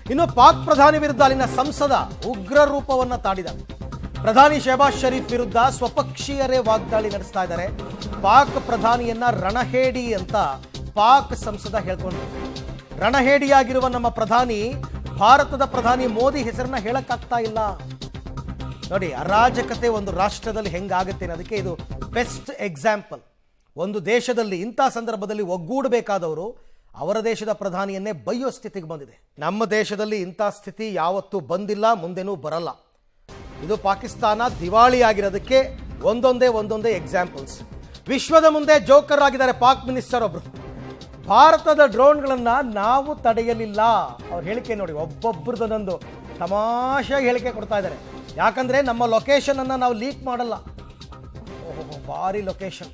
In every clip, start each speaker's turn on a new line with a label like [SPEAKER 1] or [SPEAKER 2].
[SPEAKER 1] ಇನ್ನು ಪಾಕ್ ಪ್ರಧಾನಿ ವಿರುದ್ಧ ಅಲ್ಲಿನ ಸಂಸದ ಉಗ್ರ ರೂಪವನ್ನ ತಾಡಿದ್ದಾರೆ. ಪ್ರಧಾನಿ ಶಹಬಾಜ್ ಶರೀಫ್ ವಿರುದ್ಧ ಸ್ವಪಕ್ಷೀಯರೇ ವಾಗ್ದಾಳಿ ನಡೆಸ್ತಾ ಇದ್ದಾರೆ. ಪಾಕ್ ಪ್ರಧಾನಿಯನ್ನ ರಣಹೇಡಿ ಅಂತ ಪಾಕ್ ಸಂಸದ ಹೇಳ್ಕೊಂಡ್ರು. ರಣಹೇಡಿಯಾಗಿರುವ ನಮ್ಮ ಪ್ರಧಾನಿ ಭಾರತದ ಪ್ರಧಾನಿ ಮೋದಿ ಹೆಸರನ್ನ ಹೇಳಕ್ಕಾಗ್ತಾ ಇಲ್ಲ. ನೋಡಿ, ಅರಾಜಕತೆ ಒಂದು ರಾಷ್ಟ್ರದಲ್ಲಿ ಹೆಂಗಾಗುತ್ತೆ ಅನ್ನೋದಕ್ಕೆ ಇದು ಬೆಸ್ಟ್ ಎಕ್ಸಾಂಪಲ್. ಒಂದು ದೇಶದಲ್ಲಿ ಇಂಥ ಸಂದರ್ಭದಲ್ಲಿ ಒಗ್ಗೂಡಬೇಕಾದವರು ಅವರ ದೇಶದ ಪ್ರಧಾನಿಯನ್ನೇ ಬೈಯೋ ಸ್ಥಿತಿಗೆ ಬಂದಿದೆ. ನಮ್ಮ ದೇಶದಲ್ಲಿ ಇಂಥ ಸ್ಥಿತಿ ಯಾವತ್ತೂ ಬಂದಿಲ್ಲ, ಮುಂದೆನೂ ಬರಲ್ಲ. ಇದು ಪಾಕಿಸ್ತಾನ ದಿವಾಳಿಯಾಗಿರೋದಕ್ಕೆ ಒಂದೊಂದೇ ಎಕ್ಸಾಂಪಲ್ಸ್. ವಿಶ್ವದ ಮುಂದೆ ಜೋಕರ್ ಆಗಿದ್ದಾರೆ ಪಾಕ್ ಮಿನಿಸ್ಟರ್ ಒಬ್ರು. ಭಾರತದ ಡ್ರೋನ್ಗಳನ್ನ ನಾವು ತಡೆಯಲಿಲ್ಲ. ಅವ್ರ ಹೇಳಿಕೆ ನೋಡಿ, ಒಬ್ಬೊಬ್ಬರದೊಂದೊಂದು ತಮಾಷೆ ಹೇಳಿಕೆ ಕೊಡ್ತಾ ಇದ್ದಾರೆ. ಯಾಕಂದ್ರೆ ನಮ್ಮ ಲೊಕೇಶನ್ ಅನ್ನ ನಾವು ಲೀಕ್ ಮಾಡಲ್ಲ. ಓಹೋ, ಭಾರಿ ಲೊಕೇಶನ್.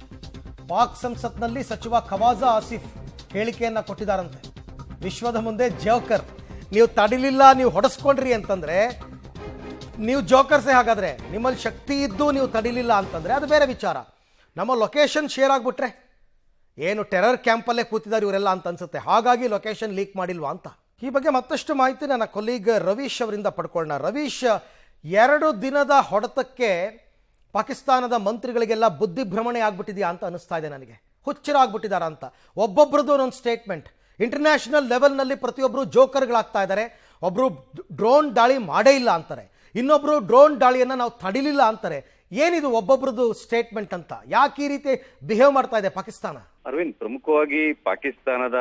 [SPEAKER 1] ಪಾಕ್ ಸಂಸತ್ನಲ್ಲಿ ಸಚಿವ ಖವಾಜಾ ಆಸಿಫ್ ಹೇಳಿಕೆಯನ್ನ ಕೊಟ್ಟಿದ್ದಾರಂತೆ. ವಿಶ್ವದ ಮುಂದೆ ಜೋಕರ್, ನೀವು ತಡಿಲಿಲ್ಲ, ನೀವು ಹೊಡೆಸ್ಕೊಂಡ್ರಿ ಅಂತಂದ್ರೆ ನೀವು ಜೋಕರ್ಸೇ. ಹಾಗಾದ್ರೆ ನಿಮ್ಮಲ್ಲಿ ಶಕ್ತಿ ಇದ್ದು ನೀವು ತಡಿಲಿಲ್ಲ ಅಂತಂದ್ರೆ ಅದು ಬೇರೆ ವಿಚಾರ. ನಮ್ಮ ಲೊಕೇಶನ್ ಶೇರ್ ಆಗ್ಬಿಟ್ರೆ ಏನು ಟೆರರ್ ಕ್ಯಾಂಪಲ್ಲೇ ಕೂತಿದ್ದಾರೆ ಇವರೆಲ್ಲ ಅಂತ ಅನ್ಸುತ್ತೆ. ಹಾಗಾಗಿ ಲೊಕೇಶನ್ ಲೀಕ್ ಮಾಡಿಲ್ವಾ ಅಂತ. ಈ ಬಗ್ಗೆ ಮತ್ತಷ್ಟು ಮಾಹಿತಿ ನನ್ನ ಕೊಲೀಗ್ ರವೀಶ್ ಅವರಿಂದ ಪಡ್ಕೊಳ್ಳೋಣ. ರವೀಶ್, 2 ದಿನದ ಹೊಡೆತಕ್ಕೆ ಪಾಕಿಸ್ತಾನದ ಮಂತ್ರಿಗಳಿಗೆಲ್ಲ ಬುದ್ಧಿಭ್ರಮಣೆ ಆಗ್ಬಿಟ್ಟಿದೆಯಾ ಅಂತ ಅನಿಸ್ತಾ ಇದೆ ನನಗೆ. ಹುಚ್ಚರ ಆಗ್ಬಿಟ್ಟಿದಾರ ಅಂತ. ಒಬ್ಬೊಬ್ರದ್ದು ಒಂದೊಂದು ಸ್ಟೇಟ್ಮೆಂಟ್. ಇಂಟರ್ನ್ಯಾಷನಲ್ ಲೆವೆಲ್ನಲ್ಲಿ ಪ್ರತಿಯೊಬ್ಬರು ಜೋಕರ್ಗಳಾಗ್ತಾ ಇದ್ದಾರೆ. ಒಬ್ಬರು ಡ್ರೋನ್ ದಾಳಿ ಮಾಡೇ ಇಲ್ಲ ಅಂತಾರೆ, ಇನ್ನೊಬ್ರು ಡ್ರೋನ್ ದಾಳಿಯನ್ನು ನಾವು ತಡಿಲಿಲ್ಲ ಅಂತಾರೆ. ಏನಿದು ಒಬ್ಬೊಬ್ರದ್ದು ಸ್ಟೇಟ್ಮೆಂಟ್ ಅಂತ? ಯಾಕೆ ಈ ರೀತಿ ಬಿಹೇವ್ ಮಾಡ್ತಾ ಇದೆ ಪಾಕಿಸ್ತಾನ?
[SPEAKER 2] ಅರವಿಂದ್, ಪ್ರಮುಖವಾಗಿ ಪಾಕಿಸ್ತಾನದ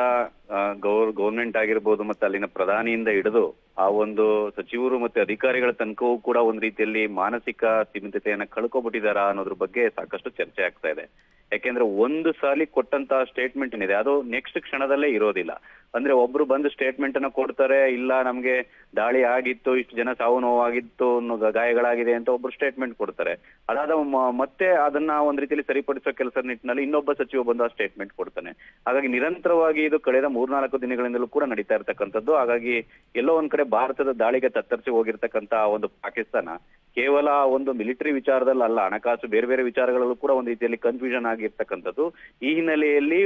[SPEAKER 2] ಗೌರ್ಮೆಂಟ್ ಆಗಿರ್ಬೋದು ಮತ್ತೆ ಅಲ್ಲಿನ ಪ್ರಧಾನಿಯಿಂದ ಹಿಡಿದು ಆ ಒಂದು ಸಚಿವರು ಮತ್ತೆ ಅಧಿಕಾರಿಗಳ ತನಕವೂ ಕೂಡ ಒಂದ್ ರೀತಿಯಲ್ಲಿ ಮಾನಸಿಕ ಸ್ಥಿಮಿತತೆಯನ್ನ ಕಳ್ಕೊಬಿಟ್ಟಿದಾರ ಅನ್ನೋದ್ರ ಬಗ್ಗೆ ಸಾಕಷ್ಟು ಚರ್ಚೆ ಆಗ್ತಾ ಇದೆ. ಯಾಕೆಂದ್ರೆ ಒಂದು ಸಾಲಿ ಕೊಟ್ಟಂತಹ ಸ್ಟೇಟ್ಮೆಂಟ್ ಏನಿದೆ ಅದು ನೆಕ್ಸ್ಟ್ ಕ್ಷಣದಲ್ಲೇ ಇರೋದಿಲ್ಲ. ಅಂದ್ರೆ ಒಬ್ರು ಬಂದು ಸ್ಟೇಟ್ಮೆಂಟ್ ಅನ್ನ ಕೊಡ್ತಾರೆ, ಇಲ್ಲ ನಮ್ಗೆ ದಾಳಿ ಆಗಿತ್ತು, ಇಷ್ಟು ಜನ ಸಾವು ನೋವಾಗಿತ್ತು, ಗಾಯಗಳಾಗಿದೆ ಅಂತ ಒಬ್ರು ಸ್ಟೇಟ್ಮೆಂಟ್ ಕೊಡ್ತಾರೆ. ಅದಾದ ಮತ್ತೆ ಅದನ್ನ ಒಂದ್ ರೀತಿಯಲ್ಲಿ ಸರಿಪಡಿಸೋ ಕೆಲಸ ನಿಟ್ಟಿನಲ್ಲಿ ಇನ್ನೊಬ್ಬ ಸಚಿವ ಬಂದು ಆ ಸ್ಟೇಟ್ಮೆಂಟ್ ಕೊಡ್ತಾನೆ. ಹಾಗಾಗಿ ನಿರಂತರವಾಗಿ ಇದು ಕಳೆದ 3-4 ದಿನಗಳಿಂದಲೂ ಕೂಡ ನಡೀತಾ ಇರ್ತಕ್ಕಂಥದ್ದು. ಹಾಗಾಗಿ ಎಲ್ಲೋ ಒಂದ್ ಕಡೆ ಭಾರತದ ದಾಳಿಗೆ ತತ್ತರಿಸಿ ಹೋಗಿರ್ತಕ್ಕಂತ ಒಂದು ಪಾಕಿಸ್ತಾನ ಕೇವಲ ಒಂದು ಮಿಲಿಟರಿ ವಿಚಾರದಲ್ಲಿ ಅಲ್ಲ, ಹಣಕಾಸು ಬೇರೆ ಬೇರೆ ವಿಚಾರಗಳಲ್ಲೂ ಕೂಡ ಒಂದು ರೀತಿಯಲ್ಲಿ ಕನ್ಫ್ಯೂಷನ್ ಆಗಿರ್ತಕ್ಕಂಥದ್ದು. ಈ ಹಿನ್ನೆಲೆಯಲ್ಲಿ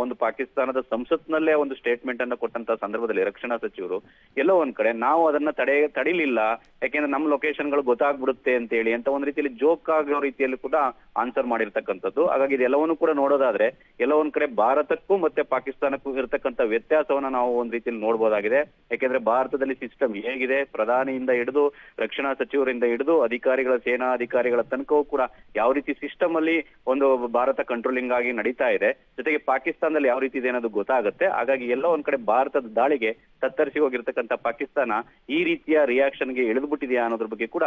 [SPEAKER 2] ಒಂದು ಪಾಕಿಸ್ತಾನದ ಸಂಸತ್ನಲ್ಲೇ ಒಂದು ಸ್ಟೇಟ್ಮೆಂಟ್ ಅನ್ನ ಕೊಟ್ಟಂತ ಸಂದರ್ಭದಲ್ಲಿ ರಕ್ಷಣಾ ಸಚಿವರು ಎಲ್ಲೋ ಒಂದ್ ಕಡೆ ನಾವು ಅದನ್ನ ತಡಿಲಿಲ್ಲ, ಯಾಕೆಂದ್ರೆ ನಮ್ಮ ಲೊಕೇಶನ್ಗಳು ಗೊತ್ತಾಗ್ಬಿಡುತ್ತೆ ಅಂತ ಹೇಳಿ ಅಂತ ಒಂದ್ ರೀತಿಯಲ್ಲಿ ಜೋಕ್ ಆಗೋ ರೀತಿಯಲ್ಲಿ ಕೂಡ ಆನ್ಸರ್ ಮಾಡಿರ್ತಕ್ಕಂಥದ್ದು. ಹಾಗಾಗಿ ಇದೆಲ್ಲವನ್ನು ಕೂಡ ನೋಡೋದಾದ್ರೆ ಎಲ್ಲ ಒಂದ್ ಕಡೆ ಭಾರತಕ್ಕೂ ಮತ್ತೆ ಪಾಕಿಸ್ತಾನಕ್ಕೂ ಇರತಕ್ಕಂಥ ವ್ಯತ್ಯಾಸವನ್ನ ನಾವು ಒಂದ್ ರೀತಿಯಲ್ಲಿ ನೋಡ್ಬೋದಾಗಿದೆ. ಯಾಕೆಂದ್ರೆ ಭಾರತದಲ್ಲಿ ಸಿಸ್ಟಮ್ ಹೇಗಿದೆ, ಪ್ರಧಾನಿಯಿಂದ ಹಿಡಿದು ರಕ್ಷಣಾ ಸಚಿವರಿಂದ ಹಿಡಿದು ಅಧಿಕಾರಿಗಳ ಸೇನಾ ಅಧಿಕಾರಿಗಳ ತನಕವೂ ಕೂಡ ಯಾವ ರೀತಿ ಸಿಸ್ಟಮ್ ಅಲ್ಲಿ ಒಂದು ಭಾರತ ಕಂಟ್ರೋಲಿಂಗ್ ಆಗಿ ನಡೀತಾ ಇದೆ, ಜೊತೆಗೆ ಪಾಕಿಸ್ತಾನದಲ್ಲಿ ಯಾವ ರೀತಿ ಇದೆ ಅನ್ನೋದು ಗೊತ್ತಾಗುತ್ತೆ. ಹಾಗಾಗಿ ಎಲ್ಲೋ ಒಂದ್ ಕಡೆ ಭಾರತದ ದಾಳಿಗೆ ತತ್ತರಿಸಿ ಹೋಗಿರ್ತಕ್ಕಂಥ ಪಾಕಿಸ್ತಾನ ಈ ರೀತಿಯ ರಿಯಾಕ್ಷನ್ಗೆ ಇಳಿದ್ಬಿಟ್ಟಿದೆಯಾ ಅನ್ನೋದ್ರ ಬಗ್ಗೆ ಕೂಡ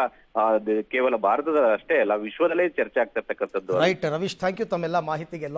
[SPEAKER 2] ಕೇವಲ ಭಾರತದ ಅಷ್ಟೇ ಅಲ್ಲ, ವಿಶ್ವದಲ್ಲೇ ಚರ್ಚೆ ಆಗ್ತಾ ಇರ್ತಕ್ಕಂಥದ್ದು.
[SPEAKER 1] ರೈಟ್ ರವೀಶ್, ಥ್ಯಾಂಕ್ ಯು ತಮ್ಮೆಲ್ಲ ಮಾಹಿತಿಗೆ.